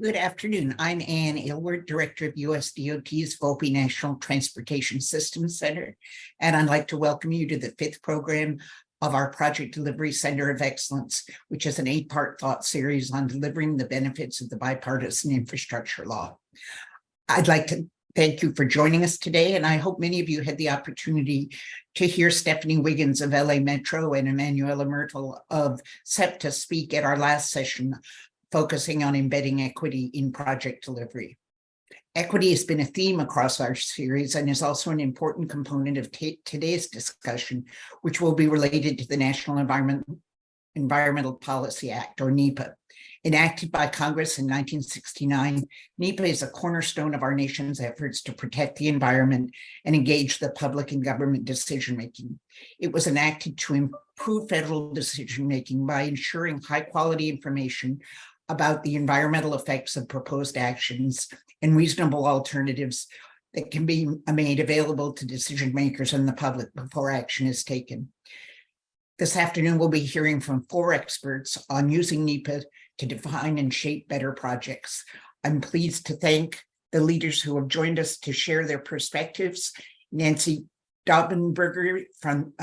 Good afternoon. I'm Ann Aylward, Director of USDOT's Volpe National Transportation Systems Center, and I'd like to welcome you to the fifth program of our Project Delivery Center of Excellence, which is an 8-part thought series on delivering the benefits of the bipartisan infrastructure law. I'd like to thank you for joining us today, and I hope many of you had the opportunity to hear Stephanie Wiggins of LA Metro and Emanuela Myrtle of SEPTA speak at our last session, focusing on embedding equity in project delivery. Equity has been a theme across our series and is also an important component of today's discussion, which will be related to the National Environmental Policy Act, or NEPA. Enacted by Congress in 1969, NEPA is a cornerstone of our nation's efforts to protect the environment and engage the public in government decision-making. It was enacted to improve federal decision-making by ensuring high-quality information about the environmental effects of proposed actions and reasonable alternatives that can be made available to decision makers and the public before action is taken. This afternoon, we'll be hearing from 4 experts on using NEPA to define and shape better projects. I'm pleased to thank the leaders who have joined us to share their perspectives. Nancy Daubenberger from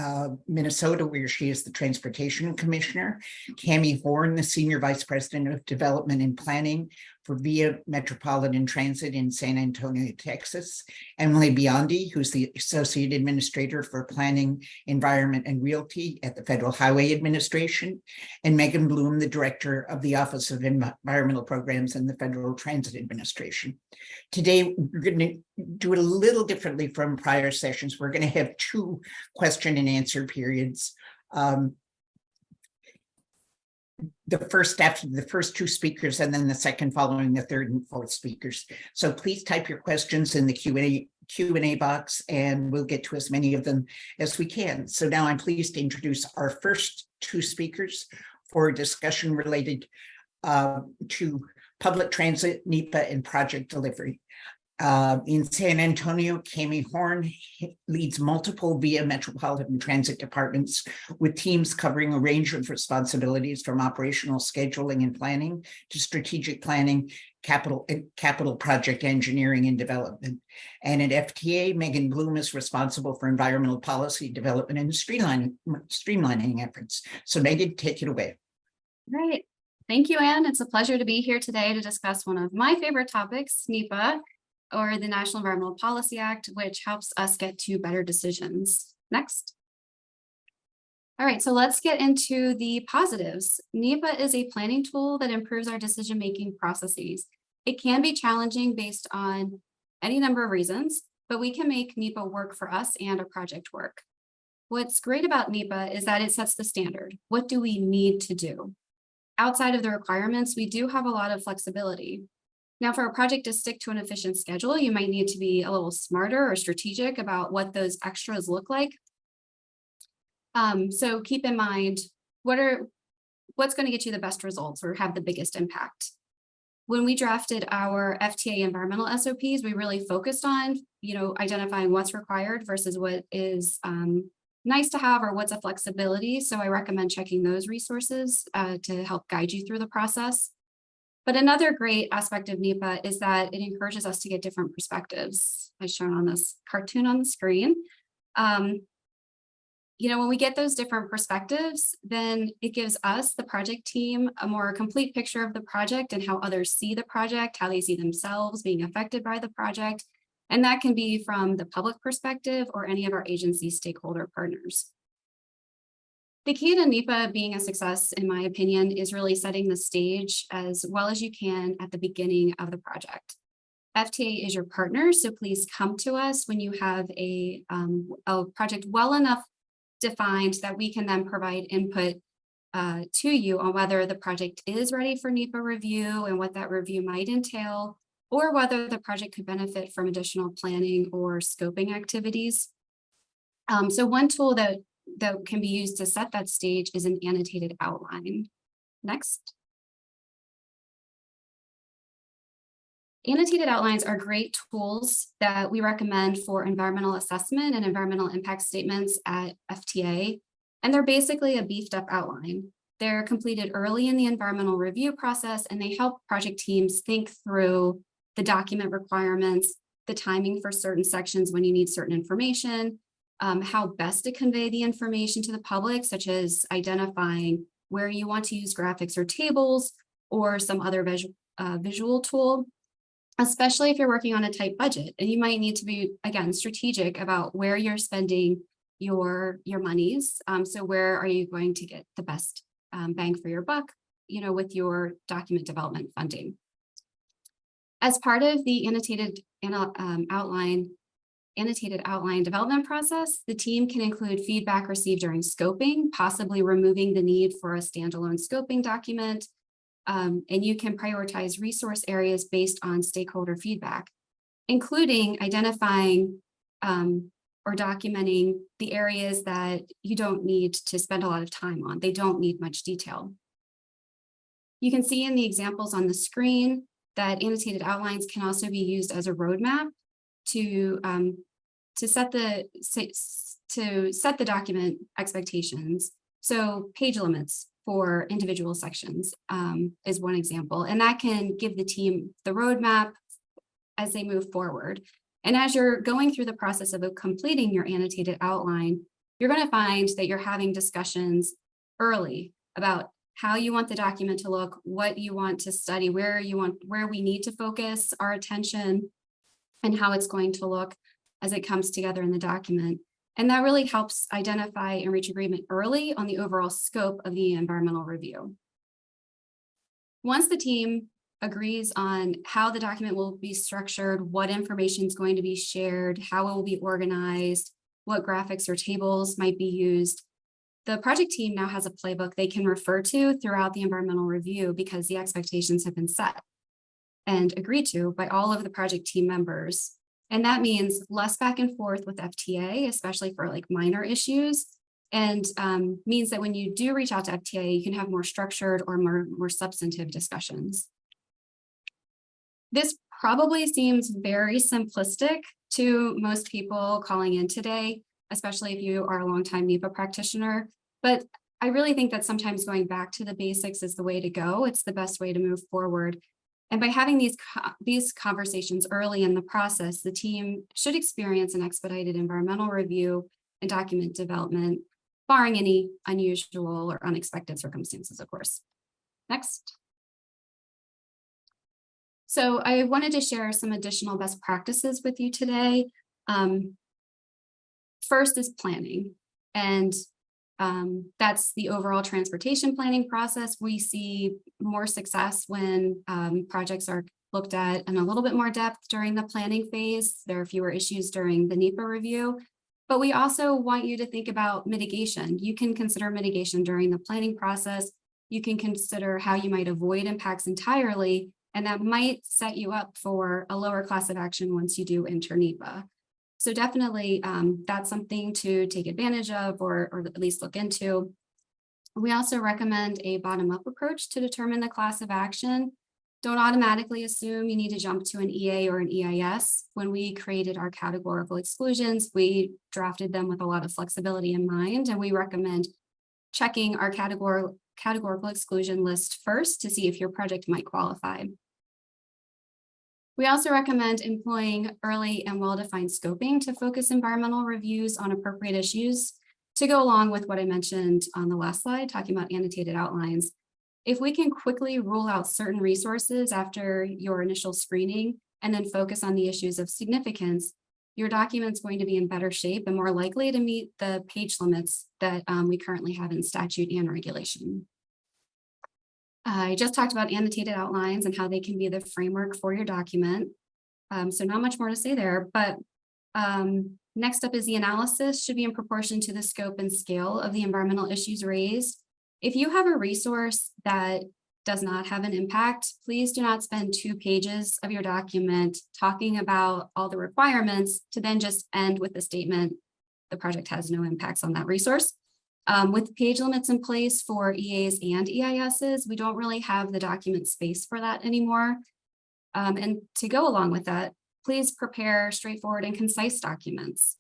Minnesota, where she is the Transportation Commissioner, Cami Horn, the Senior Vice President of Development and Planning for VIA Metropolitan Transit in San Antonio, Texas, Emily Biondi, who's the Associate Administrator for Planning, Environment, and Realty at the Federal Highway Administration, and Megan Bloom, the Director of the Office of Environmental Programs in the Federal Transit Administration. Today, we're going to do it a little differently from prior sessions. We're going to have 2 question and answer periods. The first after the first 2 speakers, and then the second following the 3rd and 4th speakers. So please type your questions in the Q&A box, and we'll get to as many of them as we can. So now I'm pleased to introduce our first 2 speakers for a discussion related to public transit, NEPA, and project delivery. In San Antonio, Cami Horn leads multiple VIA Metropolitan Transit departments with teams covering a range of responsibilities from operational scheduling and planning to strategic planning, capital project engineering and development. And at FTA, Megan Bloom is responsible for environmental policy development and streamlining efforts. So Megan, take it away. Great. Thank you, Anne. It's a pleasure to be here today to discuss one of my favorite topics, NEPA, or the National Environmental Policy Act, which helps us get to better decisions. Next. All right, so let's get into the positives. NEPA is a planning tool that improves our decision-making processes. It can be challenging based on any number of reasons, but we can make NEPA work for us and our project work. What's great about NEPA is that it sets the standard. What do we need to do? Outside of the requirements, we do have a lot of flexibility. Now, for a project to stick to an efficient schedule, you might need to be a little smarter or strategic about what those extras look like. So keep in mind, what's going to get you the best results or have the biggest impact. When we drafted our FTA environmental SOPs, we really focused on, identifying what's required versus what is nice to have or what's a flexibility. So I recommend checking those resources to help guide you through the process. But another great aspect of NEPA is that it encourages us to get different perspectives, as shown on this cartoon on the screen. When we get those different perspectives, then it gives us, the project team, a more complete picture of the project and how others see the project, how they see themselves being affected by the project. And that can be from the public perspective or any of our agency stakeholder partners. The key to NEPA being a success, in my opinion, is really setting the stage as well as you can at the beginning of the project. FTA is your partner, so please come to us when you have a project well enough defined that we can then provide input to you on whether the project is ready for NEPA review and what that review might entail, or whether the project could benefit from additional planning or scoping activities. So one tool that can be used to set that stage is an annotated outline. Next. Annotated outlines are great tools that we recommend for environmental assessment and environmental impact statements at FTA, and they're basically a beefed up outline. They're completed early in the environmental review process, and they help project teams think through the document requirements, the timing for certain sections when you need certain information, how best to convey the information to the public, such as identifying where you want to use graphics or tables or some other visual tool, especially if you're working on a tight budget. And you might need to be, again, strategic about where you're spending your monies. So where are you going to get the best bang for your buck, with your document development funding? As part of the annotated outline development process, the team can include feedback received during scoping, possibly removing the need for a standalone scoping document. And you can prioritize resource areas based on stakeholder feedback, including identifying or documenting the areas that you don't need to spend a lot of time on. They don't need much detail. You can see in the examples on the screen that annotated outlines can also be used as a roadmap to set the document expectations. So page limits for individual sections is one example, and that can give the team the roadmap as they move forward. And as you're going through the process of completing your annotated outline, you're going to find that you're having discussions early about how you want the document to look, what you want to study, where we need to focus our attention, and how it's going to look as it comes together in the document. And that really helps identify and reach agreement early on the overall scope of the environmental review. Once the team agrees on how the document will be structured, what information is going to be shared, how it will be organized, what graphics or tables might be used, the project team now has a playbook they can refer to throughout the environmental review because the expectations have been set and agreed to by all of the project team members. And that means less back and forth with FTA, especially for like minor issues, and means that when you do reach out to FTA, you can have more structured or more substantive discussions. This probably seems very simplistic to most people calling in today, especially if you are a longtime NEPA practitioner, but I really think that sometimes going back to the basics is the way to go. It's the best way to move forward. And by having these conversations early in the process, the team should experience an expedited environmental review and document development, barring any unusual or unexpected circumstances, of course. Next. So I wanted to share some additional best practices with you today. First is planning, and that's the overall transportation planning process. We see more success when projects are looked at in a little bit more depth during the planning phase. There are fewer issues during the NEPA review, but we also want you to think about mitigation. You can consider mitigation during the planning process. You can consider how you might avoid impacts entirely, and that might set you up for a lower class of action once you do enter NEPA. So definitely that's something to take advantage of or at least look into. We also recommend a bottom-up approach to determine the class of action. Don't automatically assume you need to jump to an EA or an EIS. When we created our categorical exclusions, we drafted them with a lot of flexibility in mind, and we recommend checking our categorical exclusion list first to see if your project might qualify. We also recommend employing early and well-defined scoping to focus environmental reviews on appropriate issues to go along with what I mentioned on the last slide, talking about annotated outlines. If we can quickly rule out certain resources after your initial screening and then focus on the issues of significance, your document's going to be in better shape and more likely to meet the page limits that we currently have in statute and regulation. I just talked about annotated outlines and how they can be the framework for your document. So not much more to say there, but next up is the analysis should be in proportion to the scope and scale of the environmental issues raised. If you have a resource that does not have an impact, please do not spend 2 pages of your document talking about all the requirements to then just end with the statement, the project has no impacts on that resource. With page limits in place for EAs and EISs, we don't really have the document space for that anymore. And to go along with that, please prepare straightforward and concise documents.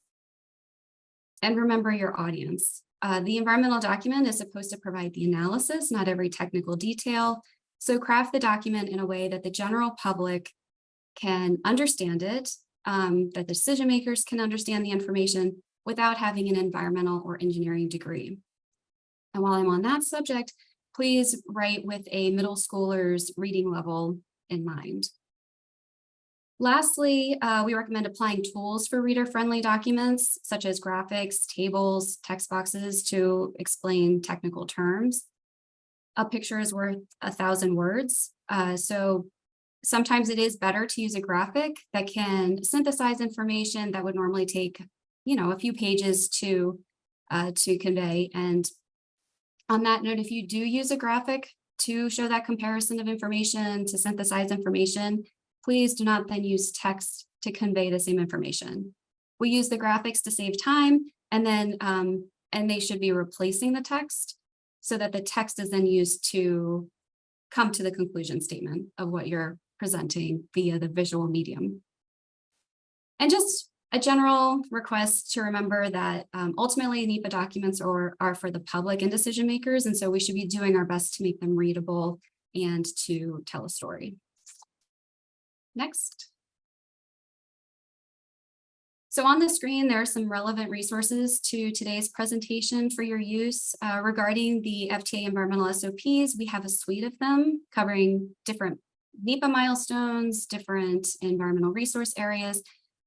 And remember your audience. The environmental document is supposed to provide the analysis, not every technical detail. So craft the document in a way that the general public can understand it, that decision makers can understand the information without having an environmental or engineering degree. And while I'm on that subject, please write with a middle schooler's reading level in mind. Lastly, we recommend applying tools for reader-friendly documents, such as graphics, tables, text boxes to explain technical terms. A picture is worth 1,000 words. So sometimes it is better to use a graphic that can synthesize information that would normally take, a few pages to convey. And on that note, if you do use a graphic to show that comparison of information, to synthesize information, please do not then use text to convey the same information. We use the graphics to save time, and then and they should be replacing the text so that the text is then used to come to the conclusion statement of what you're presenting via the visual medium. And just a general request to remember that ultimately NEPA documents are for the public and decision makers, and so we should be doing our best to make them readable and to tell a story. Next. So on the screen, there are some relevant resources to today's presentation for your use. Regarding the FTA environmental SOPs, we have a suite of them covering different NEPA milestones, different environmental resource areas.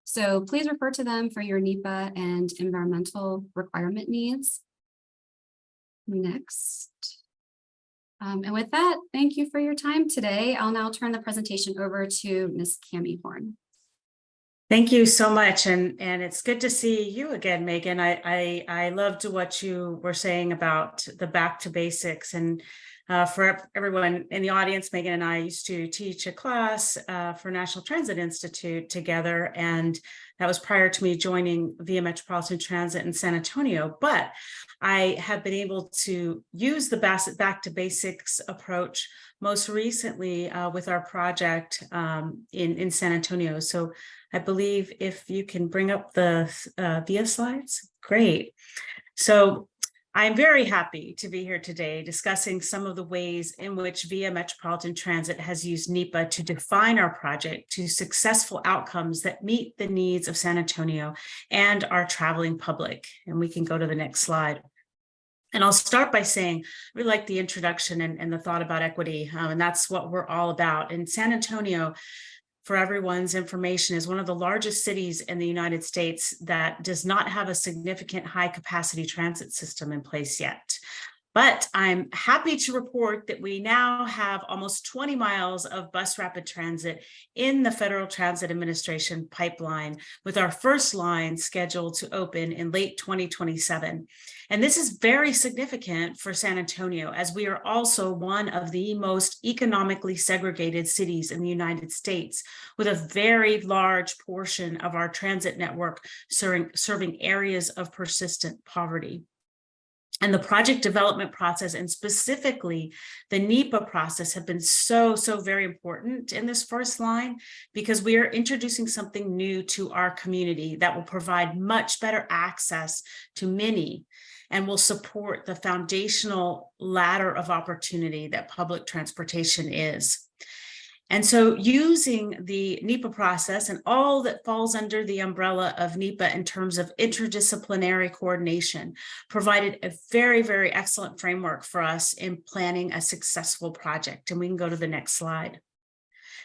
So please refer to them for your NEPA and environmental requirement needs. Next. And with that, thank you for your time today. I'll now turn the presentation over to Ms. Cami Horn. Thank you so much. And it's good to see you again, Megan. I loved what you were saying about the back to basics. And for everyone in the audience, Megan and I used to teach a class for National Transit Institute together. And that was prior to me joining Via Metropolitan Transit in San Antonio. But I have been able to use the back to basics approach most recently with our project in San Antonio. So I believe if you can bring up the Via slides, great. So I'm very happy to be here today discussing some of the ways in which Via Metropolitan Transit has used NEPA to define our project to successful outcomes that meet the needs of San Antonio and our traveling public. And we can go to the next slide. And I'll start by saying, I really like the introduction and the thought about equity, and that's what we're all about. In San Antonio, for everyone's information, is one of the largest cities in the United States that does not have a significant high capacity transit system in place yet. But I'm happy to report that we now have almost 20 miles of bus rapid transit in the Federal Transit Administration pipeline, with our first line scheduled to open in late 2027. And this is very significant for San Antonio, as we are also one of the most economically segregated cities in the United States, with a very large portion of our transit network serving areas of persistent poverty. And the project development process, and specifically the NEPA process, have been so very important in this first line, because we are introducing something new to our community that will provide much better access to many and will support the foundational ladder of opportunity that public transportation is. And so using the NEPA process and all that falls under the umbrella of NEPA in terms of interdisciplinary coordination provided a very excellent framework for us in planning a successful project. And we can go to the next slide.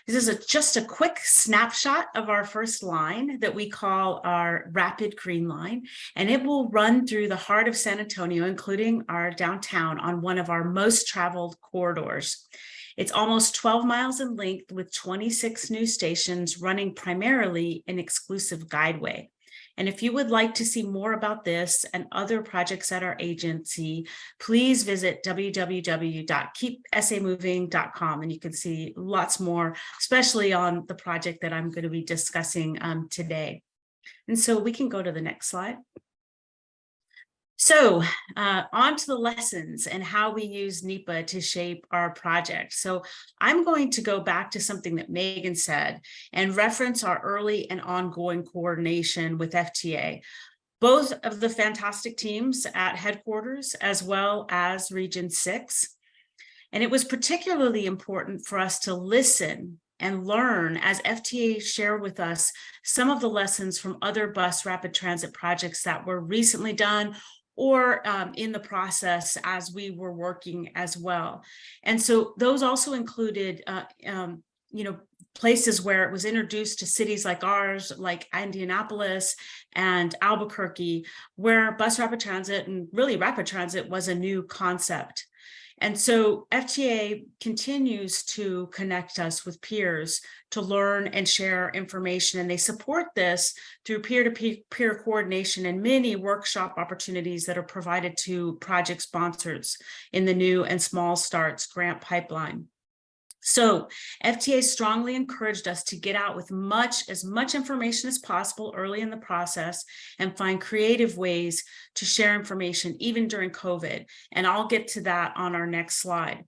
This is just a quick snapshot of our first line that we call our Rapid Green Line, and it will run through the heart of San Antonio, including our downtown, on one of our most traveled corridors. It's almost 12 miles in length, with 26 new stations running primarily in exclusive guideway. And if you would like to see more about this and other projects at our agency, please visit www.keepsamoving.com, and you can see lots more, especially on the project that I'm going to be discussing today. And so we can go to the next slide. So on to the lessons and how we use NEPA to shape our project. So I'm going to go back to something that Megan said and reference our early and ongoing coordination with FTA. both of the fantastic teams at headquarters as well as Region 6. And it was particularly important for us to listen and learn as FTA shared with us some of the lessons from other bus rapid transit projects that were recently done or in the process as we were working as well. And so those also included, places where it was introduced to cities like ours, like Indianapolis and Albuquerque, where bus rapid transit and really rapid transit was a new concept. And so FTA continues to connect us with peers to learn and share information, and they support this through peer-to-peer coordination and many workshop opportunities that are provided to project sponsors in the new and small starts grant pipeline. So FTA strongly encouraged us to get out with as much information as possible early in the process and find creative ways to share information even during COVID. And I'll get to that on our next slide.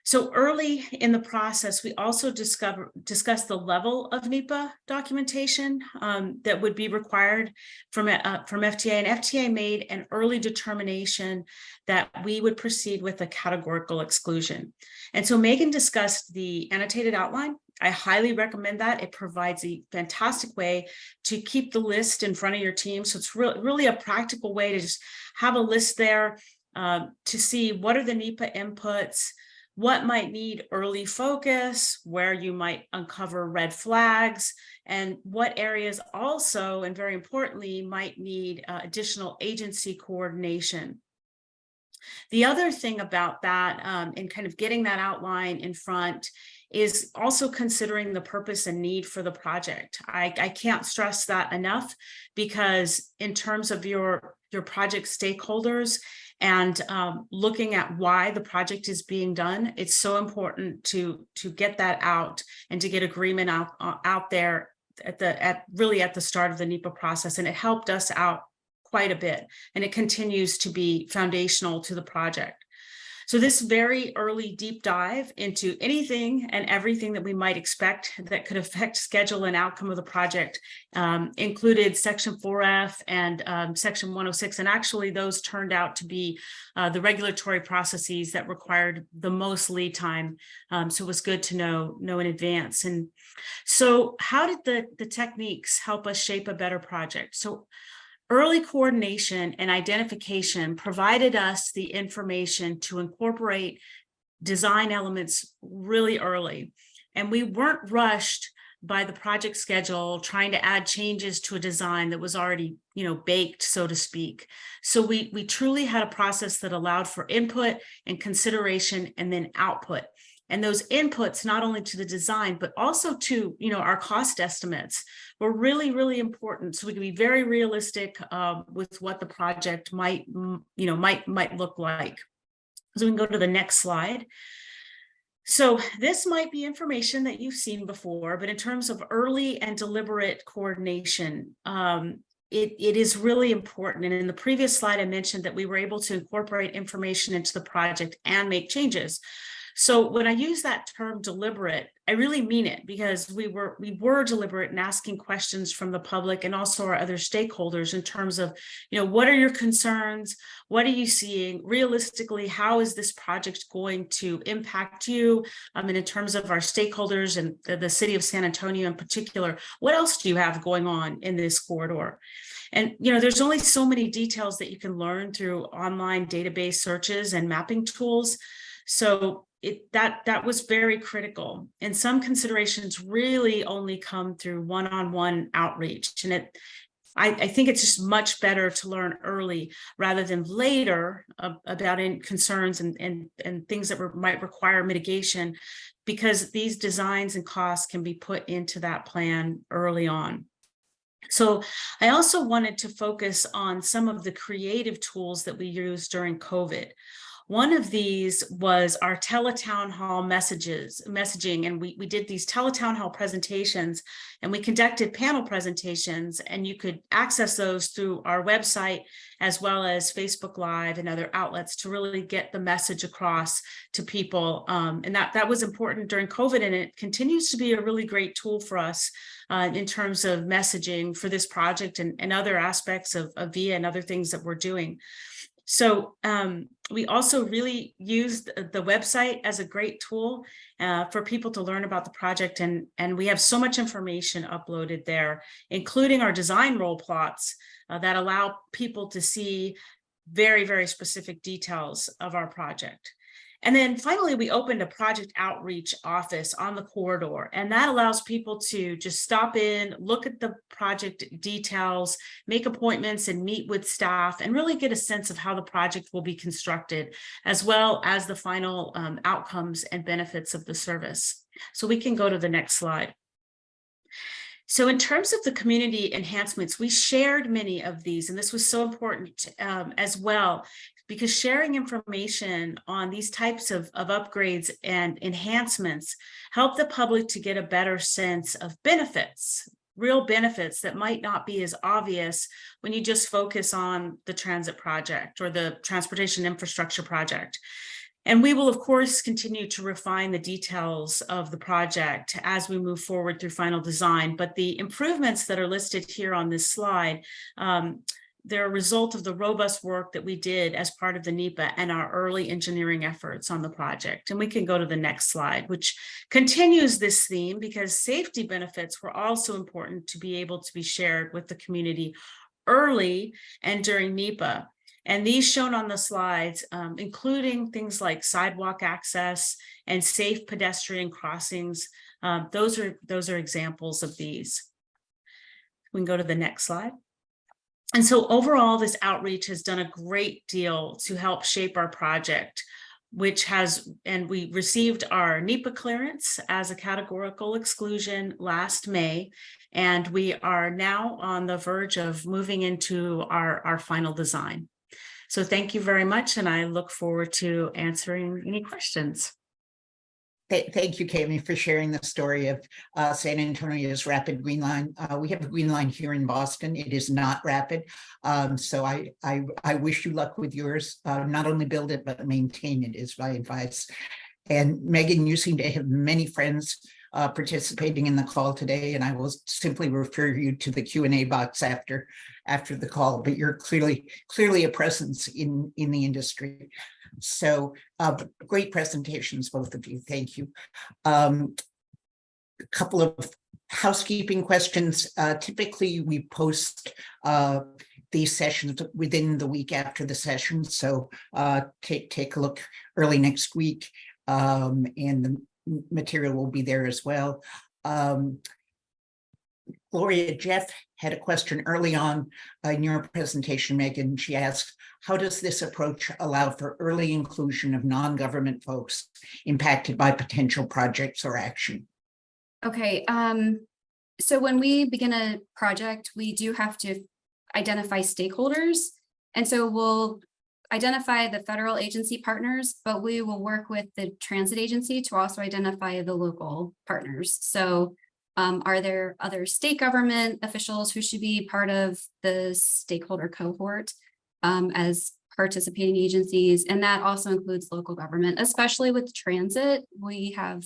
So early in the process, we also discussed the level of NEPA documentation that would be required from FTA, and FTA made an early determination that we would proceed with a categorical exclusion. And so Megan discussed the annotated outline. I highly recommend that. It provides a fantastic way to keep the list in front of your team. So it's really a practical way to just have a list there to see what are the NEPA inputs, what might need early focus, where you might uncover red flags, and what areas also, and very importantly, might need additional agency coordination. The other thing about that, and kind of getting that outline in front, is also considering the purpose and need for the project. I can't stress that enough, because in terms of your project stakeholders and looking at why the project is being done, it's so important to get that out and to get agreement out there at the start of the NEPA process. And it helped us out quite a bit, and it continues to be foundational to the project. So this very early deep dive into anything and everything that we might expect that could affect schedule and outcome of the project included Section 4F and Section 106. And actually those turned out to be the regulatory processes that required the most lead time. So it was good to know in advance. And so how did the techniques help us shape a better project? So early coordination and identification provided us the information to incorporate design elements really early. And we weren't rushed by the project schedule trying to add changes to a design that was already, baked, so to speak. So we truly had a process that allowed for input and consideration and then output. And those inputs, not only to the design, but also to, our cost estimates, were really, really important. So we can be very realistic with what the project might look like. So we can go to the next slide. So this might be information that you've seen before, but in terms of early and deliberate coordination, it is really important. And in the previous slide, I mentioned that we were able to incorporate information into the project and make changes. So when I use that term deliberate, I really mean it, because we were deliberate in asking questions from the public and also our other stakeholders in terms of, what are your concerns? What are you seeing? Realistically, how is this project going to impact you? And in terms of our stakeholders and the city of San Antonio in particular, what else do you have going on in this corridor? And, there's only so many details that you can learn through online database searches and mapping tools. So that was very critical. And some considerations really only come through one-on-one outreach. And I think it's just much better to learn early rather than later about concerns and things that might require mitigation, because these designs and costs can be put into that plan early on. So I also wanted to focus on some of the creative tools that we used during COVID. One of these was our teletown hall messaging, and we did these teletown hall presentations, and we conducted panel presentations, and you could access those through our website as well as Facebook Live and other outlets to really get the message across to people. And that was important during COVID, and it continues to be a really great tool for us in terms of messaging for this project and other aspects of VIA and other things that we're doing. So we also really used the website as a great tool for people to learn about the project. And we have so much information uploaded there, including our design role plots that allow people to see very, very specific details of our project. And then finally, we opened a project outreach office on the corridor, and that allows people to just stop in, look at the project details, make appointments and meet with staff, and really get a sense of how the project will be constructed, as well as the final outcomes and benefits of the service. So we can go to the next slide. So in terms of the community enhancements, we shared many of these, and this was so important as well, because sharing information on these types of upgrades and enhancements help the public to get a better sense of benefits, real benefits that might not be as obvious when you just focus on the transit project or the transportation infrastructure project. And we will, of course, continue to refine the details of the project as we move forward through final design. But the improvements that are listed here on this slide, they're a result of the robust work that we did as part of the NEPA and our early engineering efforts on the project. And we can go to the next slide, which continues this theme, because safety benefits were also important to be able to be shared with the community early and during NEPA. And these shown on the slides, including things like sidewalk access and safe pedestrian crossings, those are examples of these. We can go to the next slide. And so overall, this outreach has done a great deal to help shape our project, and we received our NEPA clearance as a categorical exclusion last May, and we are now on the verge of moving into our final design. So thank you very much, and I look forward to answering any questions. Thank you, Kami, for sharing the story of San Antonio's Rapid Green Line. We have a Green Line here in Boston. It is not rapid. So I wish you luck with yours. Not only build it, but maintain it is my advice. And Megan, you seem to have many friends participating in the call today, and I will simply refer you to the Q&A box after the call, but you're clearly a presence in the industry. So great presentations, both of you. Thank you. A couple of housekeeping questions. Typically, we post these sessions within the week after the session. So take a look early next week, and the material will be there as well. Gloria, Jeff had a question early on in your presentation, Megan. She asked, how does this approach allow for early inclusion of non-government folks impacted by potential projects or action? Okay, so when we begin a project, we do have to identify stakeholders. And so we'll identify the federal agency partners, but we will work with the transit agency to also identify the local partners. So are there other state government officials who should be part of the stakeholder cohort as participating agencies? And that also includes local government, especially with transit. We have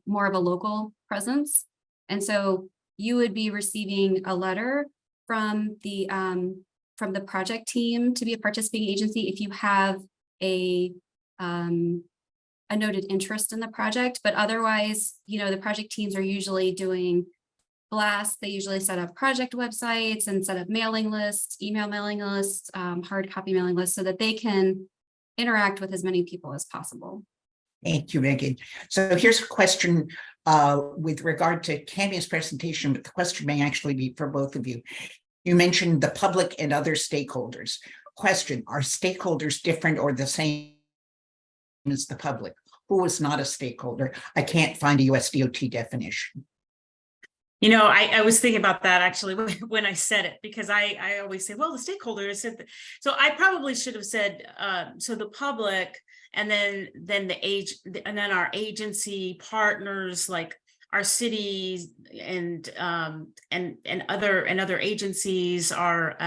more of a local presence. And so you would be receiving a letter from the project team to be a participating agency if you have a noted interest in the project. But otherwise, you know, the project teams are usually doing blasts. They usually set up project websites and set up mailing lists, email mailing lists, hard copy mailing lists, so that they can interact with as many people as possible. Thank you, Megan. So here's a question with regard to Kami's presentation, but the question may actually be for both of you. You mentioned the public and other stakeholders. Question, are stakeholders different or the same as the public? Who is not a stakeholder? I can't find a USDOT definition. You know, I was thinking about that actually when I said it, because I always say, well, the stakeholders said that. So I probably should have said, so the public, and then our agency partners, like our cities and other agencies, our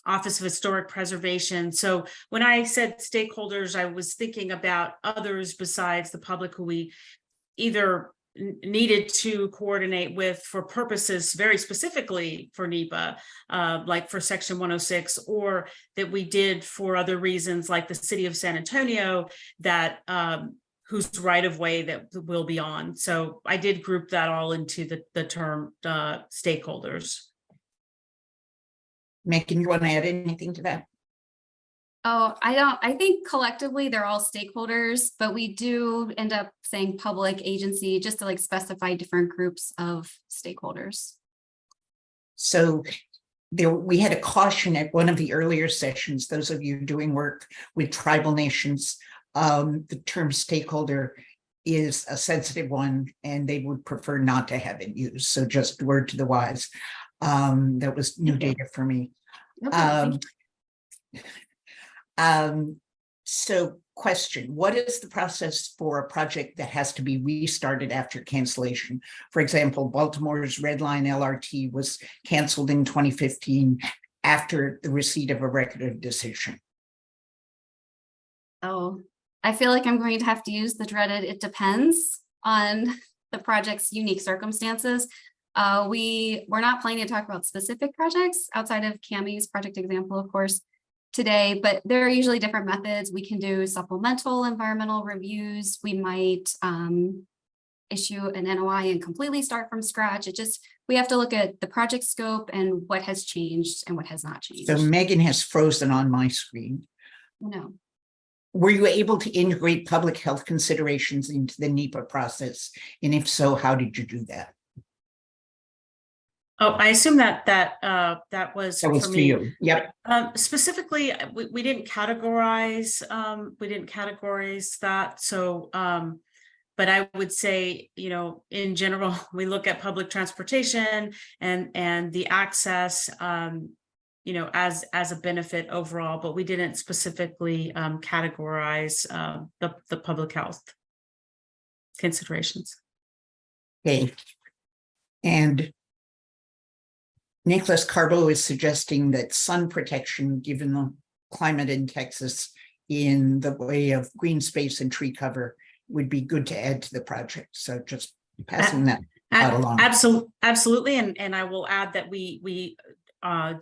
Office of Historic Preservation. So when I said stakeholders, I was thinking about others besides the public who we either needed to coordinate with for purposes very specifically for NEPA, like for Section 106, or that we did for other reasons, like the city of San Antonio, that whose right of way that will be on. So I did group that all into the term stakeholders. Megan, you want to add anything to that? Oh, I think collectively they're all stakeholders, but we do end up saying public agency just to like specify different groups of stakeholders. So we had a caution at one of the earlier sessions, those of you doing work with tribal nations, the term stakeholder is a sensitive one and they would prefer not to have it used. So just word to the wise. That was new data for me. Okay, So question, what is the process for a project that has to be restarted after cancellation? For example, Baltimore's Red Line LRT was canceled in 2015 after the receipt of a record of decision. Oh, I feel like I'm going to have to use the dreaded "it depends" on the project's unique circumstances. We're not planning to talk about specific projects outside of Cammie's project example, of course, today, but there are usually different methods. We can do supplemental environmental reviews. We might issue an NOI and completely start from scratch. We have to look at the project scope and what has changed and what has not changed. So Megan has frozen on my screen. No. Were you able to integrate public health considerations into the NEPA process? And if so, how did you do that? Oh, I assume that was That was for for me. you. Yep. Specifically, we didn't categorize that. So, but I would say, you know, in general, we look at public transportation and the access, you know, as a benefit overall, but we didn't specifically categorize the public health considerations. Okay. And Nicholas Carbo is suggesting that sun protection, given the climate in Texas, in the way of green space and tree cover, would be good to add to the project. So just passing that out along. Absolutely. And I will add that we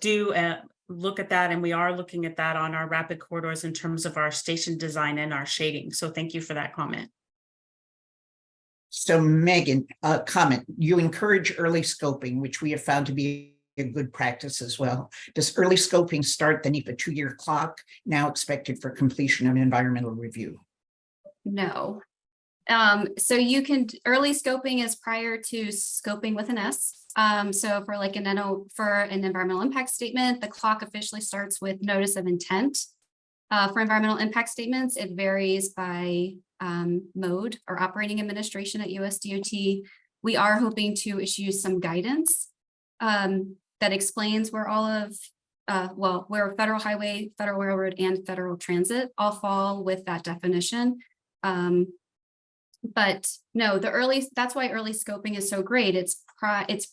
do look at that, and we are looking at that on our rapid corridors in terms of our station design and our shading. So thank you for that comment. So Megan, comment, you encourage early scoping, which we have found to be a good practice as well. Does early scoping start the NEPA 2-year clock now expected for completion of environmental review? No. So you can, early scoping is prior to scoping with an S. So for like for an environmental impact statement, the clock officially starts with notice of intent. For environmental impact statements, it varies by mode or operating administration at USDOT. We are hoping to issue some guidance that explains where all of, where federal highway, federal railroad, and federal transit all fall with that definition. But no, that's why early scoping is so great. It's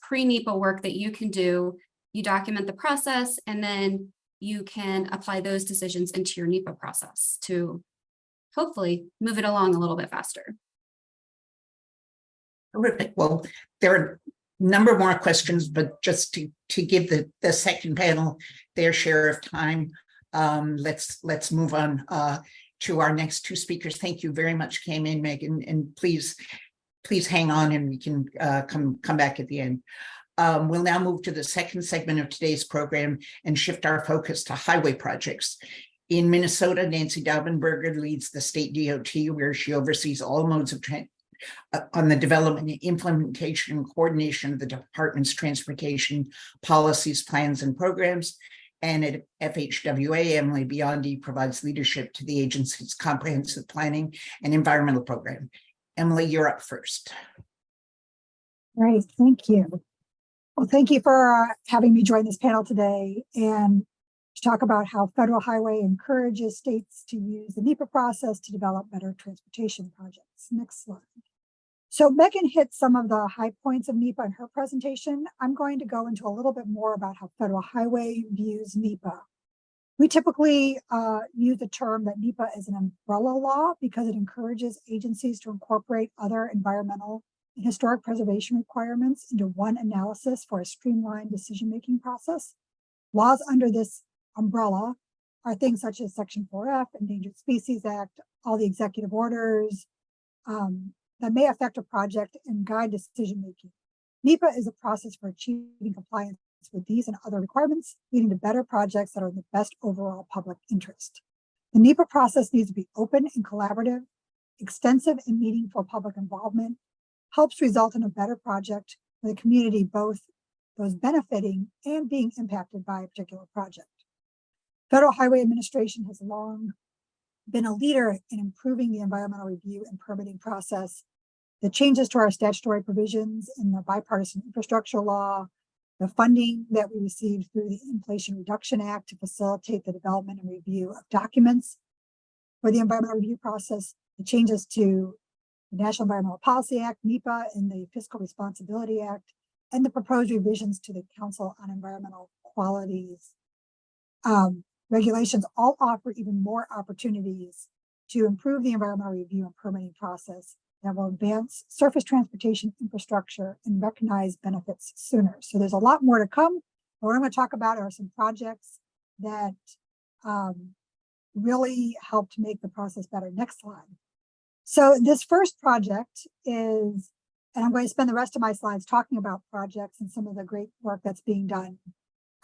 pre-NEPA work that you can do. You document the process, and then you can apply those decisions into your NEPA process to hopefully move it along a little bit faster. Terrific. Well, there are a number more questions, but just to give the second panel their share of time, let's move on to our next two speakers. Thank you very much, Cam and Megan, and please hang on, and we can come back at the end. We'll now move to the second segment of today's program and shift our focus to highway projects. In Minnesota, Nancy Daubenberger leads the state DOT, where she oversees all modes of on the development, implementation, and coordination of the department's transportation policies, plans, and programs. And at FHWA, Emily Biondi provides leadership to the agency's comprehensive planning and environmental program. Emily, you're up first. Great, thank you. Well, thank you for having me join this panel today and to talk about how Federal Highway encourages states to use the NEPA process to develop better transportation projects. Next slide. So Megan hit some of the high points of NEPA in her presentation. I'm going to go into a little bit more about how Federal Highway views NEPA. We typically use the term that NEPA is an umbrella law because it encourages agencies to incorporate other environmental and historic preservation requirements into one analysis for a streamlined decision-making process. Laws under this umbrella are things such as Section 4F, Endangered Species Act, all the executive orders that may affect a project and guide decision-making. NEPA is a process for achieving compliance with these and other requirements, leading to better projects that are in the best overall public interest. The NEPA process needs to be open and collaborative, extensive and meaningful public involvement, helps result in a better project for the community, both those benefiting and being impacted by a particular project. Federal Highway Administration has long been a leader in improving the environmental review and permitting process. The changes to our statutory provisions in the bipartisan infrastructure law, the funding that we received through the Inflation Reduction Act to facilitate the development and review of documents for the environmental review process, the changes to the National Environmental Policy Act, NEPA, and the Fiscal Responsibility Act, and the proposed revisions to the Council on Environmental Quality's regulations all offer even more opportunities to improve the environmental review and permitting process that will advance surface transportation infrastructure and recognize benefits sooner. So there's a lot more to come. But what I'm going to talk about are some projects that really help to make the process better. Next slide. So this first project is, and I'm going to spend the rest of my slides talking about projects and some of the great work that's being done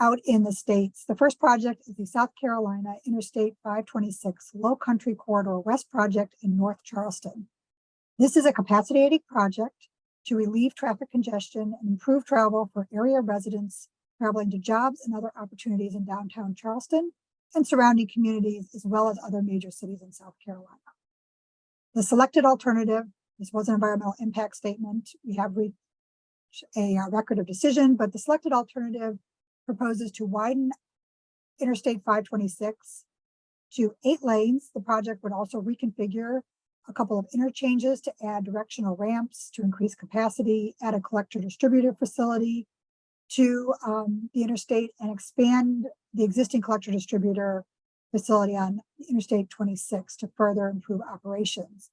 out in the states. The first project is the South Carolina Interstate 526 Low Country Corridor West project in North Charleston. This is a capacity-aiding project to relieve traffic congestion and improve travel for area residents traveling to jobs and other opportunities in downtown Charleston and surrounding communities, as well as other major cities in South Carolina. The selected alternative, this was an environmental impact statement. We have reached a record of decision, but the selected alternative proposes to widen Interstate 526 to 8 lanes. The project would also reconfigure a couple of interchanges to add directional ramps to increase capacity, add a collector distributor facility to the interstate, and expand the existing collector distributor facility on Interstate 26 to further improve operations.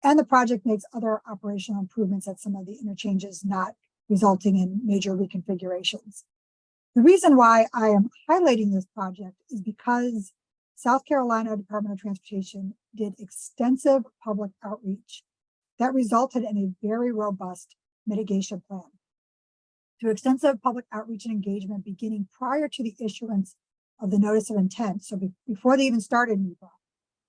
And the project makes other operational improvements at some of the interchanges, not resulting in major reconfigurations. The reason why I am highlighting this project is because South Carolina Department of Transportation did extensive public outreach that resulted in a very robust mitigation plan. Through extensive public outreach and engagement beginning prior to the issuance of the notice of intent, so before they even started NEPA,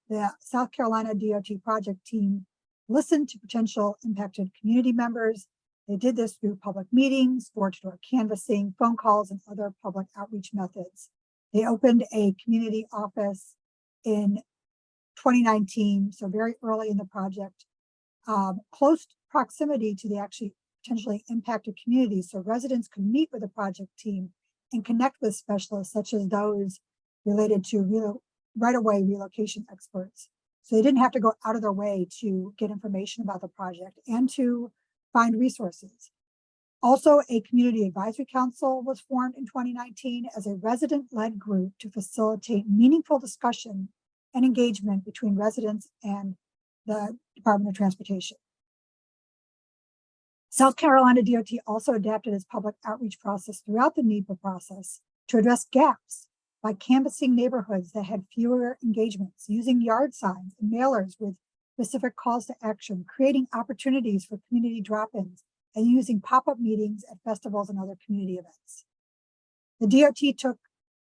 the South Carolina DOT project team listened to potential impacted community members. They did this through public meetings, door-to-door canvassing, phone calls, and other public outreach methods. They opened a community office in 2019, so very early in the project, close proximity to the actually potentially impacted communities, so residents could meet with the project team and connect with specialists such as those related to right-of-way relocation experts. So they didn't have to go out of their way to get information about the project and to find resources. Also, a community advisory council was formed in 2019 as a resident-led group to facilitate meaningful discussion and engagement between residents and the Department of Transportation. South Carolina DOT also adapted its public outreach process throughout the NEPA process to address gaps by canvassing neighborhoods that had fewer engagements, using yard signs and mailers with specific calls to action, creating opportunities for community drop-ins, and using pop-up meetings at festivals and other community events. The DOT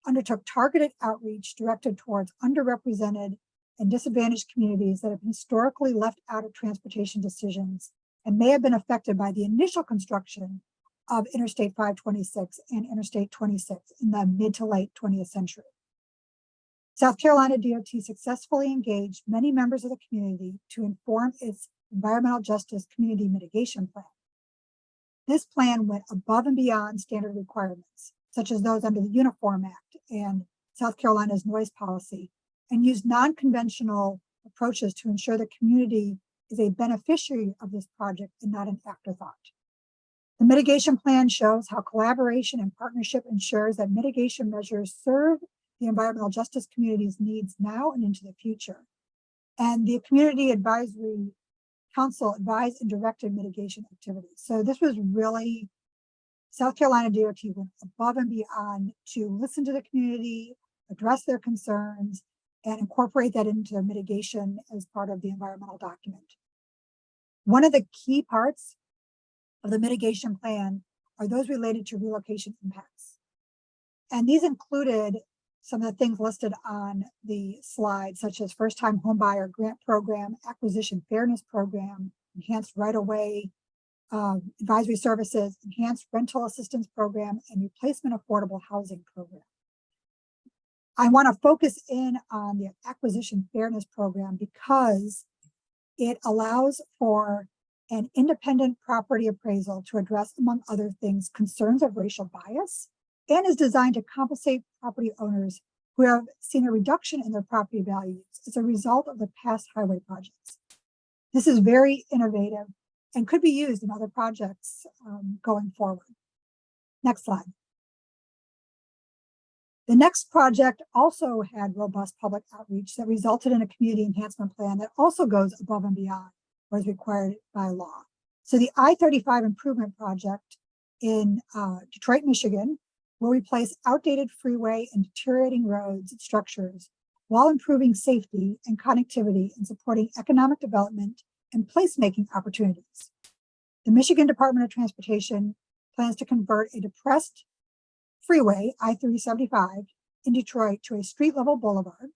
undertook targeted outreach directed towards underrepresented and disadvantaged communities that have historically left out of transportation decisions and may have been affected by the initial construction of Interstate 526 and Interstate 26 in the mid to late 20th century. South Carolina DOT successfully engaged many members of the community to inform its environmental justice community mitigation plan. This plan went above and beyond standard requirements, such as those under the Uniform Act and South Carolina's noise policy, and used non-conventional approaches to ensure the community is a beneficiary of this project and not an afterthought. The mitigation plan shows how collaboration and partnership ensures that mitigation measures serve the environmental justice community's needs now and into the future. And the Community Advisory Council advised and directed mitigation activities. So this was really, South Carolina DOT went above and beyond to listen to the community, address their concerns, and incorporate that into their mitigation as part of the environmental document. One of the key parts of the mitigation plan are those related to relocation impacts. And these included some of the things listed on the slide, such as first-time homebuyer grant program, acquisition fairness program, enhanced right-of-way advisory services, enhanced rental assistance program, and replacement affordable housing program. I want to focus in on the acquisition fairness program because it allows for an independent property appraisal to address, among other things, concerns of racial bias, and is designed to compensate property owners who have seen a reduction in their property values as a result of the past highway projects. This is very innovative and could be used in other projects going forward. Next slide. The next project also had robust public outreach that resulted in a community enhancement plan that also goes above and beyond what is required by law. So the I-35 improvement project in Detroit, Michigan, will replace outdated freeway and deteriorating roads and structures while improving safety and connectivity and supporting economic development and placemaking opportunities. The Michigan Department of Transportation plans to convert a depressed freeway, I-375, in Detroit to a street-level boulevard.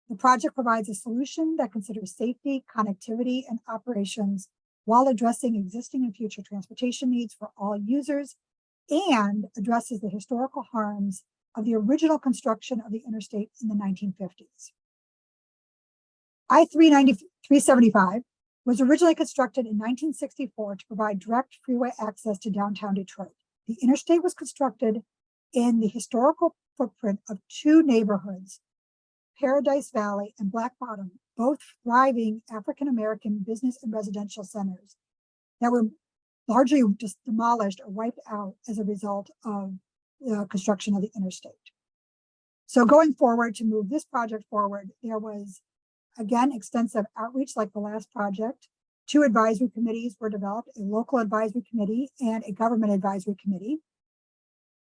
The project provides a solution that considers safety, connectivity, and operations while addressing existing and future transportation needs for all users and addresses the historical harms of the original construction of the interstate in the 1950s. I-375 was originally constructed in 1964 to provide direct freeway access to downtown Detroit. The interstate was constructed in the historical footprint of two neighborhoods, Paradise Valley and Black Bottom, both thriving African-American business and residential centers that were largely just demolished or wiped out as a result of the construction of the interstate. So going forward, to move this project forward, there was, again, extensive outreach like the last project. 2 advisory committees were developed, a local advisory committee and a government advisory committee.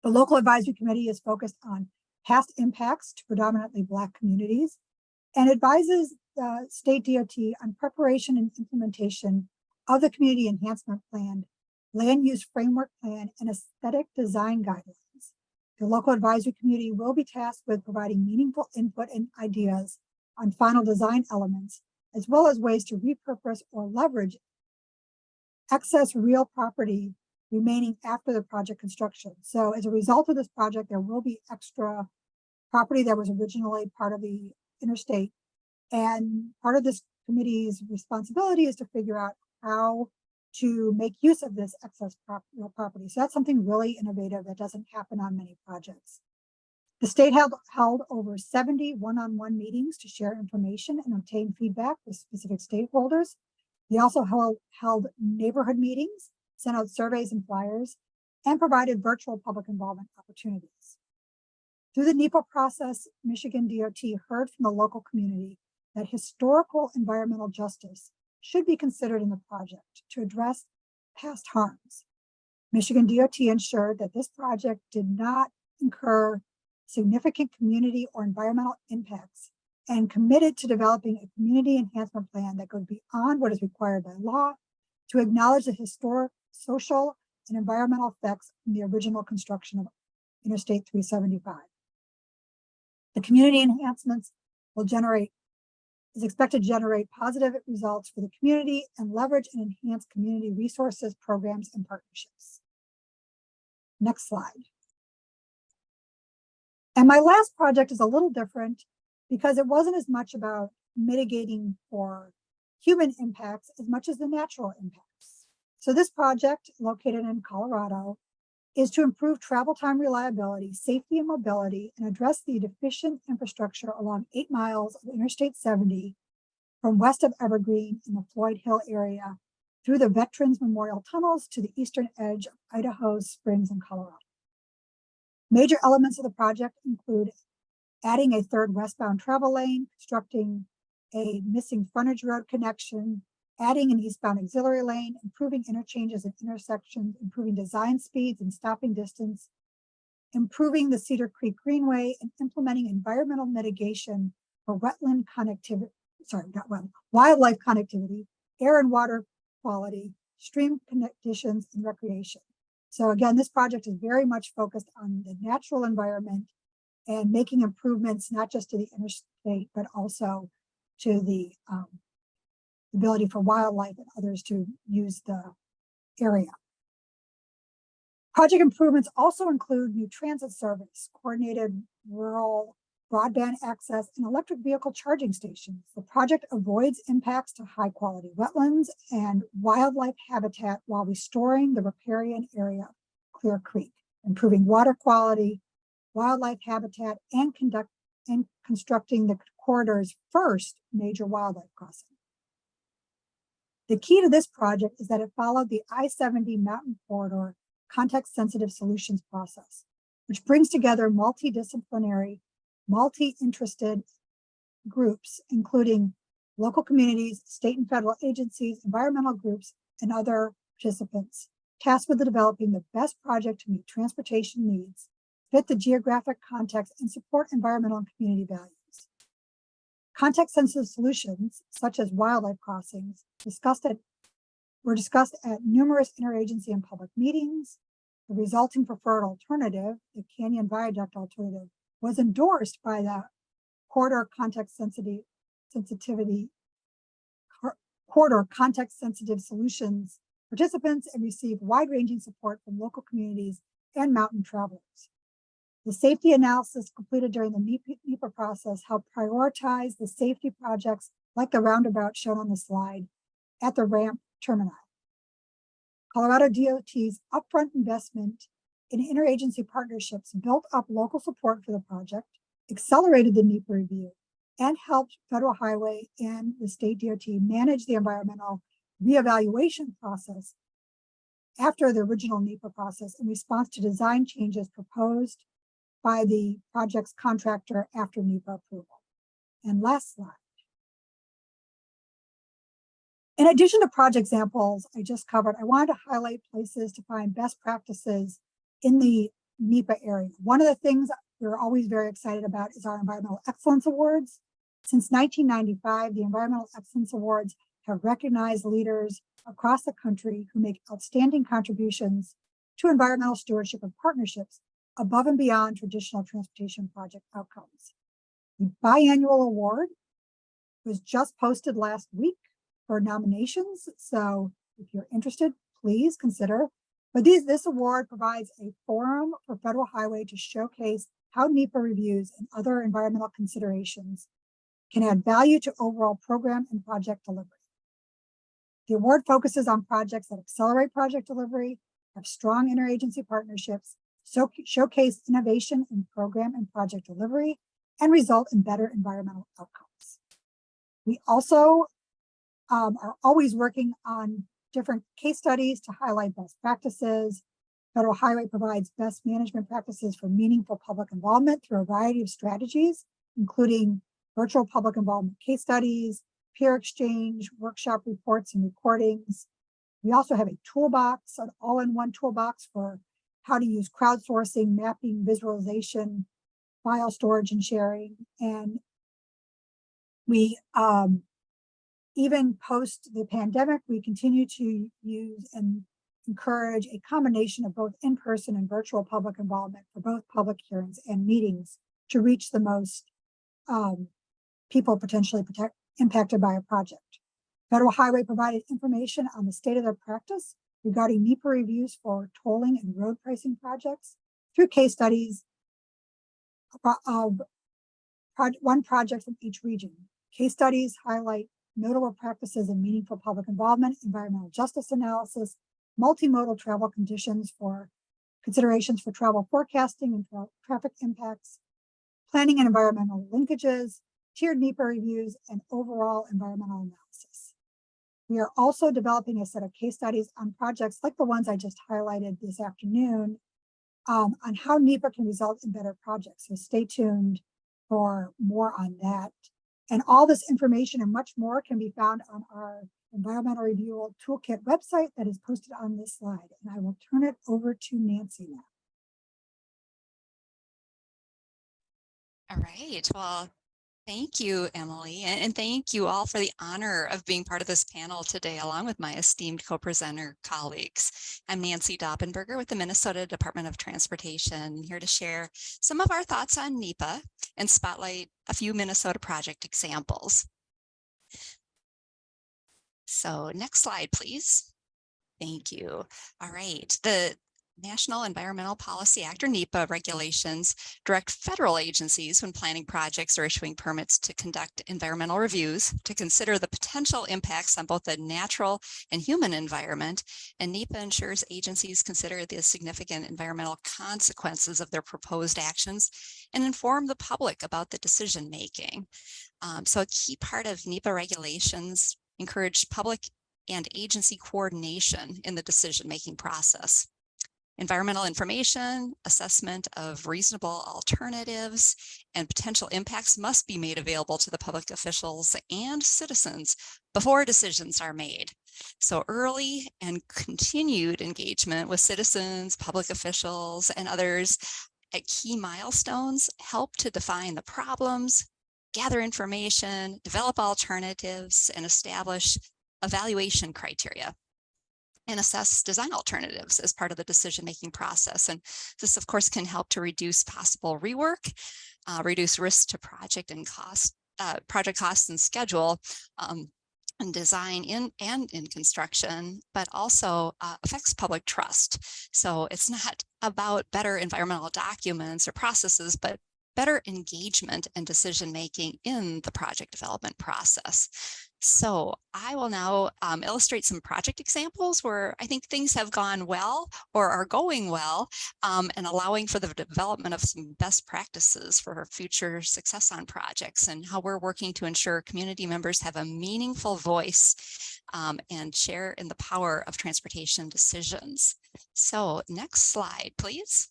The local advisory committee is focused on past impacts to predominantly Black communities and advises the state DOT on preparation and implementation of the community enhancement plan, land use framework plan, and aesthetic design guidelines. The local advisory committee will be tasked with providing meaningful input and ideas on final design elements, as well as ways to repurpose or leverage excess real property remaining after the project construction. So as a result of this project, there will be extra property that was originally part of the interstate. And part of this committee's responsibility is to figure out how to make use of this excess real property. So that's something really innovative that doesn't happen on many projects. The state held over 70 one-on-one meetings to share information and obtain feedback with specific stakeholders. They also held neighborhood meetings, sent out surveys and flyers, and provided virtual public involvement opportunities. Through the NEPA process, Michigan DOT heard from the local community that historical environmental justice should be considered in the project to address past harms. Michigan DOT ensured that this project did not incur significant community or environmental impacts and committed to developing a community enhancement plan that goes beyond what is required by law to acknowledge the historic, social, and environmental effects from the original construction of Interstate 375. The community enhancements is expected to generate positive results for the community and leverage and enhance community resources, programs, and partnerships. Next slide. And my last project is a little different because it wasn't as much about mitigating for human impacts as much as the natural impacts. So this project, located in Colorado, is to improve travel time reliability, safety, and mobility, and address the deficient infrastructure along 8 miles of Interstate 70 from west of Evergreen in the Floyd Hill area through the Veterans Memorial Tunnels to the eastern edge of Idaho Springs in Colorado. Major elements of the project include adding a third westbound travel lane, constructing a missing frontage road connection, adding an eastbound auxiliary lane, improving interchanges and intersections, improving design speeds and stopping distance, improving the Cedar Creek Greenway, and implementing environmental mitigation for wetland connectivity, wildlife connectivity, air and water quality, stream conditions, and recreation. So again, this project is very much focused on the natural environment and making improvements not just to the interstate, but also to the ability for wildlife and others to use the area. Project improvements also include new transit service, coordinated rural broadband access, and electric vehicle charging stations. The project avoids impacts to high quality wetlands and wildlife habitat while restoring the riparian area of Clear Creek, improving water quality, wildlife habitat, and constructing the corridor's first major wildlife crossing. The key to this project is that it followed the I-70 Mountain Corridor context-sensitive solutions process, which brings together multidisciplinary, multi-interested groups, including local communities, state and federal agencies, environmental groups, and other participants, tasked with developing the best project to meet transportation needs, fit the geographic context, and support environmental and community values. Context-sensitive solutions, such as wildlife crossings, were discussed at numerous interagency and public meetings. The resulting preferred alternative, the Canyon Viaduct alternative, was endorsed by the corridor context-sensitive solutions participants and received wide-ranging support from local communities and mountain travelers. The safety analysis completed during the NEPA process helped prioritize the safety projects like the roundabout shown on the slide at the ramp termini. Colorado DOT's upfront investment in interagency partnerships built up local support for the project, accelerated the NEPA review, and helped Federal Highway and the state DOT manage the environmental reevaluation process after the original NEPA process in response to design changes proposed by the project's contractor after NEPA approval. And last slide. In addition to project examples I just covered, I wanted to highlight places to find best practices in the NEPA area. One of the things we're always very excited about is our Environmental Excellence Awards. Since 1995, the Environmental Excellence Awards have recognized leaders across the country who make outstanding contributions to environmental stewardship and partnerships above and beyond traditional transportation project outcomes. The biannual award was just posted last week for nominations. So if you're interested, please consider. But this award provides a forum for Federal Highway to showcase how NEPA reviews and other environmental considerations can add value to overall program and project delivery. The award focuses on projects that accelerate project delivery, have strong interagency partnerships, showcase innovation in program and project delivery, and result in better environmental outcomes. We also are always working on different case studies to highlight best practices. Federal Highway provides best management practices for meaningful public involvement through a variety of strategies, including virtual public involvement case studies, peer exchange, workshop reports and recordings. We also have a toolbox, an all-in-one toolbox for how to use crowdsourcing, mapping, visualization, file storage and sharing. And we even post the pandemic, we continue to use and encourage a combination of both in-person and virtual public involvement for both public hearings and meetings to reach the most people potentially impacted by a project. Federal Highway provided information on the state of their practice regarding NEPA reviews for tolling and road pricing projects through case studies of one project from each region. Case studies highlight notable practices in meaningful public involvement, environmental justice analysis, multimodal travel considerations for travel forecasting and traffic impacts, planning and environmental linkages, tiered NEPA reviews, and overall environmental analysis. We are also developing a set of case studies on projects like the ones I just highlighted this afternoon on how NEPA can result in better projects. So stay tuned for more on that. And all this information and much more can be found on our Environmental Review Toolkit website that is posted on this slide. And I will turn it over to Nancy now. All right, well, thank you, Emily, and thank you all for the honor of being part of this panel today, along with my esteemed co-presenter colleagues. I'm Nancy Dobbenberger with the Minnesota Department of Transportation, here to share some of our thoughts on NEPA and spotlight a few Minnesota project examples. So next slide, please. Thank you. All right, the National Environmental Policy Act, or NEPA, regulations direct federal agencies when planning projects or issuing permits to conduct environmental reviews to consider the potential impacts on both the natural and human environment. And NEPA ensures agencies consider the significant environmental consequences of their proposed actions and inform the public about the decision making. So a key part of NEPA regulations encourage public and agency coordination in the decision-making process. Environmental information, assessment of reasonable alternatives, and potential impacts must be made available to the public officials and citizens before decisions are made. So early and continued engagement with citizens, public officials, and others at key milestones help to define the problems, gather information, develop alternatives, and establish evaluation criteria, and assess design alternatives as part of the decision-making process. And this, of course, can help to reduce possible rework, reduce risk to project and cost, project costs and schedule, and design in construction, but also affects public trust. So it's not about better environmental documents or processes, but better engagement and decision-making in the project development process. So I will now illustrate some project examples where I think things have gone well or are going well, and allowing for the development of some best practices for future success on projects, and how we're working to ensure community members have a meaningful voice and share in the power of transportation decisions. So next slide, please.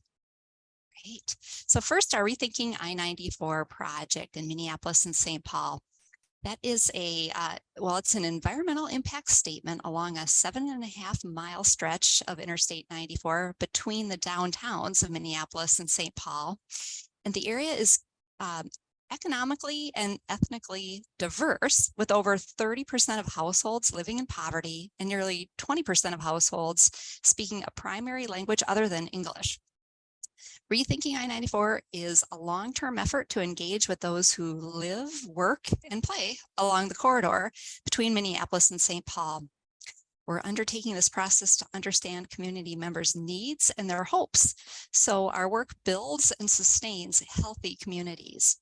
Great. So first, our Rethinking I-94 project in Minneapolis and St. Paul. That is it's an environmental impact statement along a 7.5-mile stretch of Interstate 94 between the downtowns of Minneapolis and St. Paul. And the area is economically and ethnically diverse, with over 30% of households living in poverty and nearly 20% of households speaking a primary language other than English. Rethinking I-94 is a long-term effort to engage with those who live, work, and play along the corridor between Minneapolis and St. Paul. We're undertaking this process to understand community members' needs and their hopes, so our work builds and sustains healthy communities.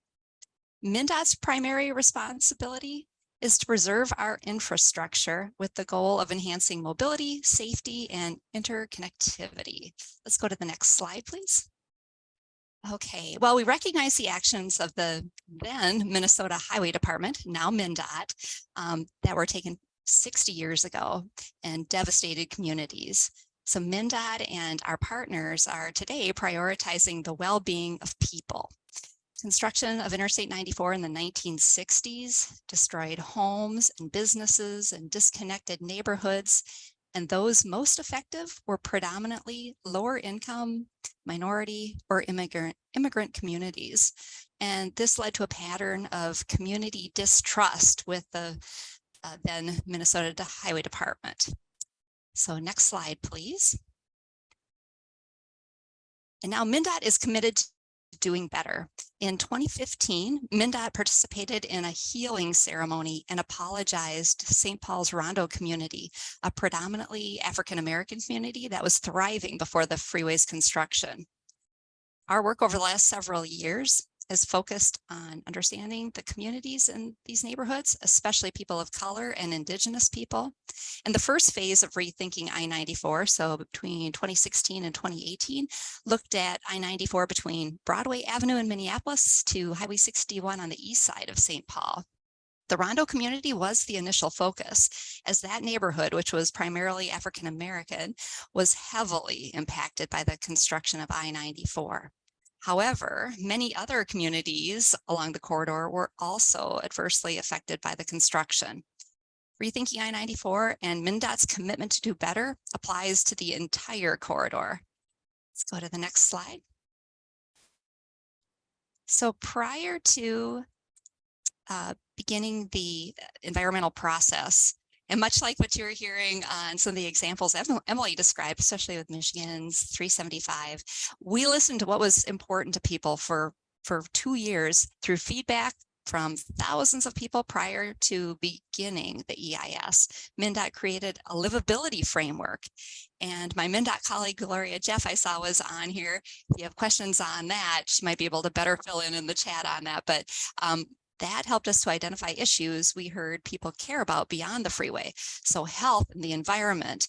MnDOT's primary responsibility is to preserve our infrastructure with the goal of enhancing mobility, safety, and interconnectivity. Let's go to the next slide, please. Okay, well, we recognize the actions of the then Minnesota Highway Department, now MnDOT, that were taken 60 years ago and devastated communities. So MnDOT and our partners are today prioritizing the well-being of people. Construction of Interstate 94 in the 1960s destroyed homes and businesses and disconnected neighborhoods, and those most effective were predominantly lower income, minority, or immigrant communities. And this led to a pattern of community distrust with the then Minnesota Highway Department. So next slide, please. And now MnDOT is committed to doing better. In 2015, MnDOT participated in a healing ceremony and apologized to St. Paul's Rondo community, a predominantly African-American community that was thriving before the freeway's construction. Our work over the last several years is focused on understanding the communities in these neighborhoods, especially people of color and Indigenous people. And the first phase of Rethinking I-94, so between 2016 and 2018, looked at I-94 between Broadway Avenue in Minneapolis to Highway 61 on the east side of St. Paul. The Rondo community was the initial focus, as that neighborhood, which was primarily African American, was heavily impacted by the construction of I-94. However, many other communities along the corridor were also adversely affected by the construction. Rethinking I-94 and MnDOT's commitment to do better applies to the entire corridor. Let's go to the next slide. So prior to beginning the environmental process, and much like what you're hearing on some of the examples Emily described, especially with Michigan's 375, we listened to what was important to people for 2 years through feedback from thousands of people prior to beginning the EIS. MnDOT created a livability framework. And my MnDOT colleague, Gloria Jeff, I saw was on here. If you have questions on that, she might be able to better fill in the chat on that. But that helped us to identify issues we heard people care about beyond the freeway. So health and the environment,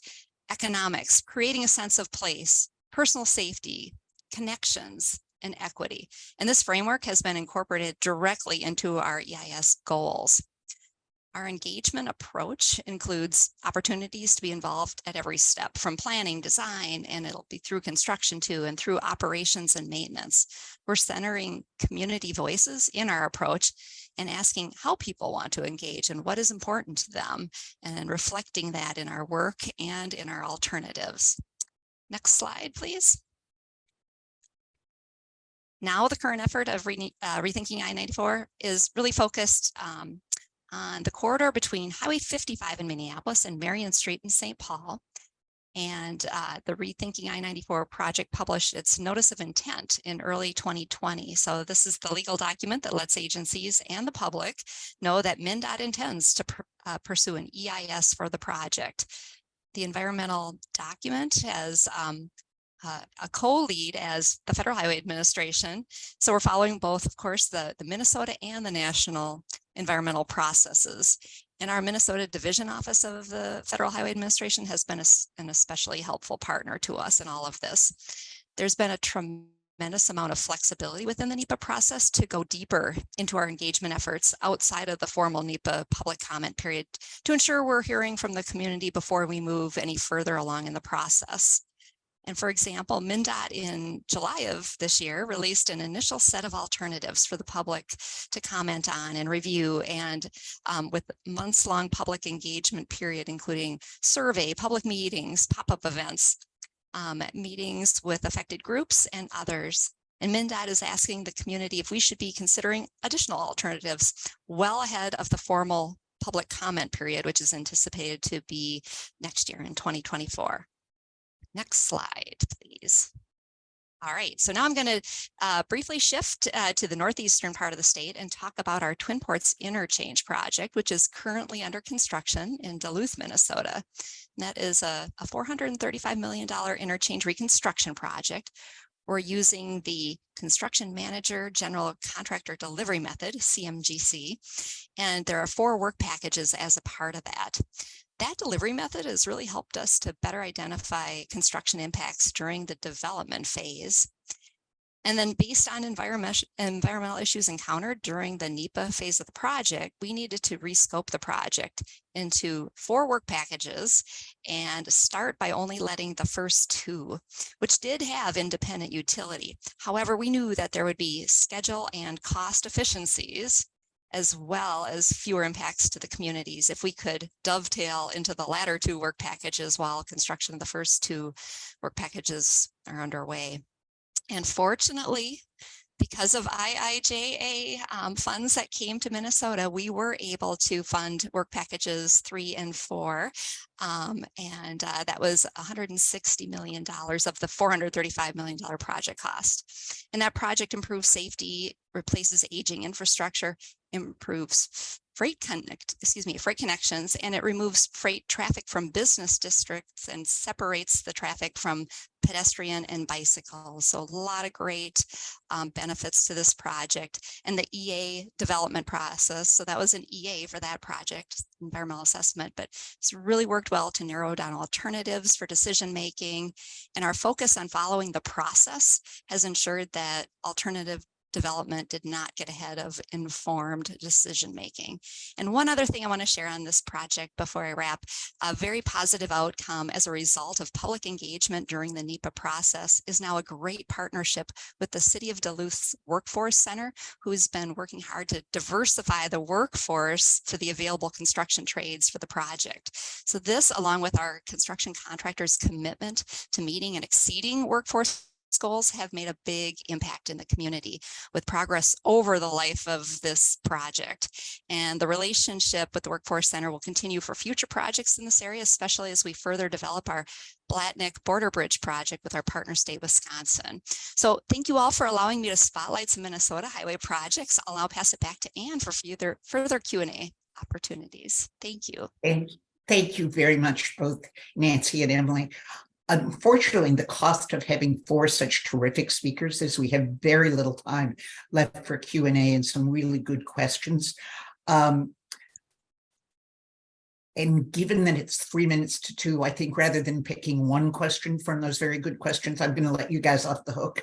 economics, creating a sense of place, personal safety, connections, and equity. And this framework has been incorporated directly into our EIS goals. Our engagement approach includes opportunities to be involved at every step, from planning, design, and it'll be through construction too, and through operations and maintenance. We're centering community voices in our approach and asking how people want to engage and what is important to them, and reflecting that in our work and in our alternatives. Next slide, please. Now the current effort of Rethinking I-94 is really focused on the corridor between Highway 55 in Minneapolis and Marion Street in St. Paul. And the Rethinking I-94 project published its notice of intent in early 2020. So this is the legal document that lets agencies and the public know that MnDOT intends to pursue an EIS for the project. The environmental document has a co-lead as the Federal Highway Administration. So we're following both, of course, the Minnesota and the national environmental processes. And our Minnesota Division Office of the Federal Highway Administration has been an especially helpful partner to us in all of this. There's been a tremendous amount of flexibility within the NEPA process to go deeper into our engagement efforts outside of the formal NEPA public comment period to ensure we're hearing from the community before we move any further along in the process. And for example, MnDOT in July of this year released an initial set of alternatives for the public to comment on and review, and with months-long public engagement period, including survey, public meetings, pop-up events, meetings with affected groups and others. And MnDOT is asking the community if we should be considering additional alternatives well ahead of the formal public comment period, which is anticipated to be next year in 2024. Next slide, please. All right, so now I'm going to briefly shift to the northeastern part of the state and talk about our Twin Ports Interchange project, which is currently under construction in Duluth, Minnesota. And that is a $435 million interchange reconstruction project. We're using the Construction Manager General Contractor Delivery Method, CMGC, and there are 4 work packages as a part of that. That delivery method has really helped us to better identify construction impacts during the development phase. And then based on environmental issues encountered during the NEPA phase of the project, we needed to rescope the project into 4 work packages and start by only letting the first 2, which did have independent utility. However, we knew that there would be schedule and cost efficiencies, as well as fewer impacts to the communities if we could dovetail into the latter 2 work packages while construction of the first 2 work packages are underway. And fortunately, because of IIJA funds that came to Minnesota, we were able to fund work packages 3 and 4. That was $160 million of the $435 million project cost. And that project improves safety, replaces aging infrastructure, improves freight connections, and it removes freight traffic from business districts and separates the traffic from pedestrian and bicycles. So a lot of great benefits to this project. And the EA development process, so that was an EA for that project, environmental assessment, but it's really worked well to narrow down alternatives for decision making. And our focus on following the process has ensured that alternative development did not get ahead of informed decision making. And one other thing I want to share on this project before I wrap, a very positive outcome as a result of public engagement during the NEPA process is now a great partnership with the City of Duluth's Workforce Center, who's been working hard to diversify the workforce for the available construction trades for the project. So this, along with our construction contractors' commitment to meeting and exceeding workforce goals, have made a big impact in the community with progress over the life of this project. And the relationship with the Workforce Center will continue for future projects in this area, especially as we further develop our Blatnick Border Bridge project with our partner state, Wisconsin. So thank you all for allowing me to spotlight some Minnesota highway projects. I'll now pass it back to Anne for further Q&A opportunities. Thank you. And thank you very much, both Nancy and Emily. Unfortunately, the cost of having 4 such terrific speakers is we have very little time left for Q&A and some really good questions. And given that it's 3 minutes to 2, I think rather than picking one question from those very good questions, I'm going to let you guys off the hook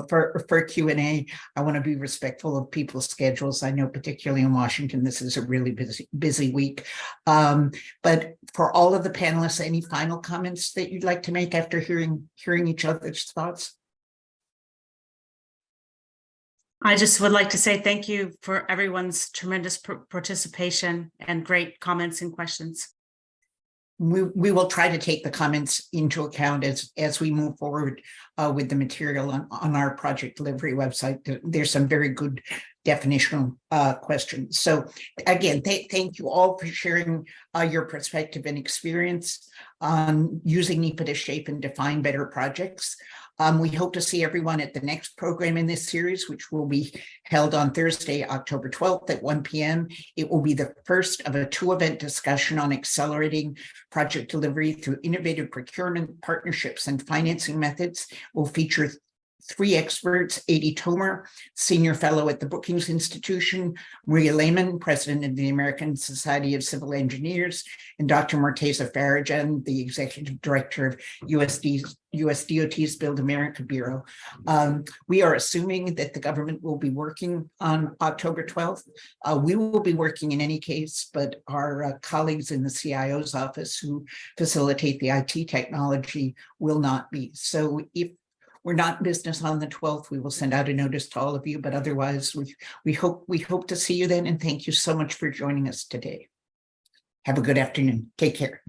for Q&A. I want to be respectful of people's schedules. I know particularly in Washington, this is a really busy week. But for all of the panelists, any final comments that you'd like to make after hearing each other's thoughts? I just would like to say thank you for everyone's tremendous participation and great comments and questions. We will try to take the comments into account as we move forward with the material on our project delivery website. There's some very good definitional questions. So again, thank you all for sharing your perspective and experience on using NEPA to shape and define better projects. We hope to see everyone at the next program in this series, which will be held on Thursday, October 12th at 1 p.m. It will be the first of a 2-event discussion on accelerating project delivery through innovative procurement, partnerships, and financing methods. We'll feature 3 experts: Adi Tomer, Senior Fellow at the Brookings Institution, Maria Lehman, President of the American Society of Civil Engineers, and Dr. Morteza Farajan, the Executive Director of USDOT's Build America Bureau. We are assuming that the government will be working on October 12th. We will be working in any case, but our colleagues in the CIO's office who facilitate the IT technology will not be. So if we're not in business on the 12th, we will send out a notice to all of you, but otherwise we hope to see you then, and thank you so much for joining us today. Have a good afternoon. Take care.